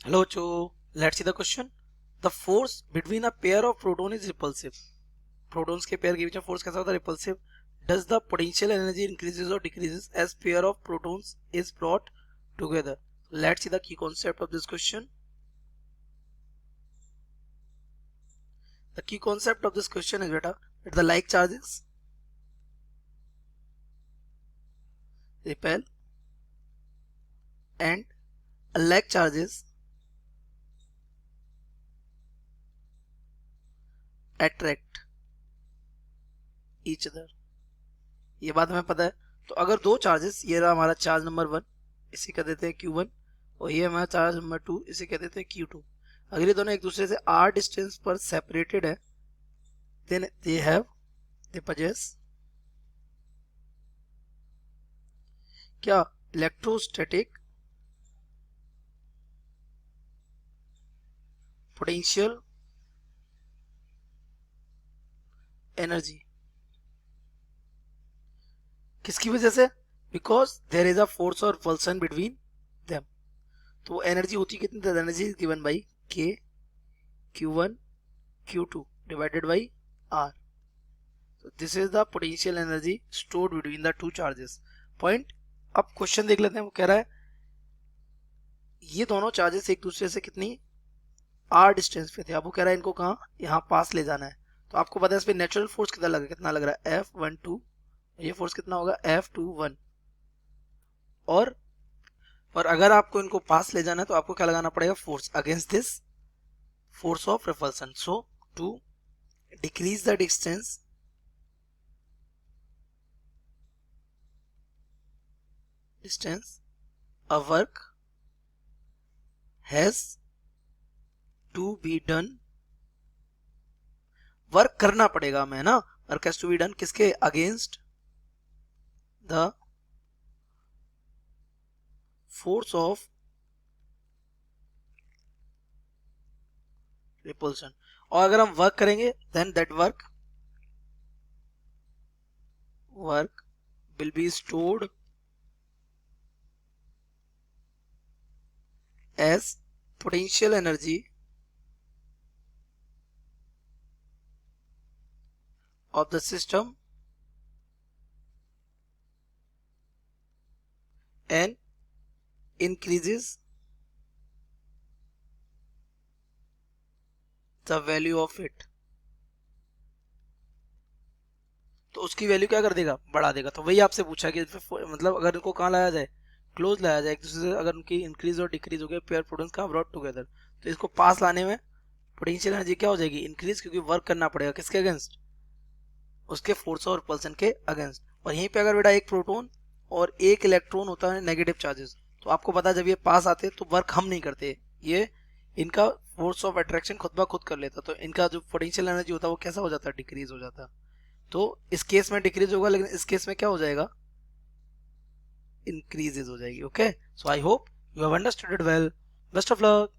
Hello Joe, let's see the question. The force between a pair of proton is repulsive. Protons के pair के बीच में force कैसा होता है? repulsive. Does the potential energy increases or decreases as pair of protons is brought together? Let's see the key concept of this question. The key concept of this question is beta that the like charges repel and unlike charges attract each other. ये बात हमें पता है. तो अगर दो charges, ये रहा हमारा चार्ज नंबर 1, इसे कह देते हैं Q1, और ये हमारा चार्ज नंबर 2, इसे कह देते हैं Q2. अगर ये दोनों एक दूसरे से r डिस्टेंस पर सेपरेटेड है, देन दे possess क्या? Electrostatic potential energy. किसकी वजह से? Because there is a force और रिपल्सन बिटवीन देम. तो वो एनर्जी होती कितनी? The energy is given by K Q1 Q2 divided by R. So this is the potential energy stored between the two charges. Point. अब question देख लेते हैं. वो कह रहा है ये दोनों चार्जेस एक दूसरे से कितनी r डिस्टेंस पे थे. अब वो कह रहा है इनको कहाँ? यहाँ पास ले जाना है. तो आपको पता है इस पे नेचुरल फोर्स कितना लग रहा है? F12. ये फोर्स कितना होगा? F21. और अगर आपको इनको पास ले जाना है तो आपको क्या लगाना पड़ेगा? Force against this force of repulsion. So to decrease the distance a work has to be done. Work करना पड़ेगा हमें ना. Work has to be done किसके? Against the force of repulsion. और अगर हम वर्क करेंगे then that work will be stored as potential energy of the system and increases the value of it. तो उसकी वैल्यू क्या कर देगा? बढ़ा देगा. तो वही आपसे पूछा कि मतलब अगर इनको कहाँ लाया जाए? क्लोज लाया जाए एक दूसरे से. अगर उनकी इंक्रीज और डिक्रीज हो गया, पेयर प्रोटॉन्स कहाँ ब्रॉट टुगेदर, तो इसको पास लाने में पोटेंशियल एनर्जी क्या हो जाएगी? इंक्रीज, क्योंकि वर्क करना पड़ेगा किसके अगेंस्ट? उसके फोर्स और रिपल्सन के अगेंस्ट. और यहीं पे अगर बेटा एक प्रोटॉन और एक इलेक्ट्रॉन होता है नेगेटिव चार्जेस, तो आपको पता है जब ये पास आते तो वर्क हम नहीं करते, ये इनका फोर्स ऑफ अट्रैक्शन खुद ब खुद कर लेता. तो इनका जो पोटेंशियल एनर्जी होता है वो कैसा हो जाता है? डिक्रीज हो जाता. तो इस केस में डिक्रीज होगा, लेकिन इस केस में क्या हो जाएगा? इंक्रीजेज हो जाएगी. Okay, so I hope you have understood it well. Best of luck.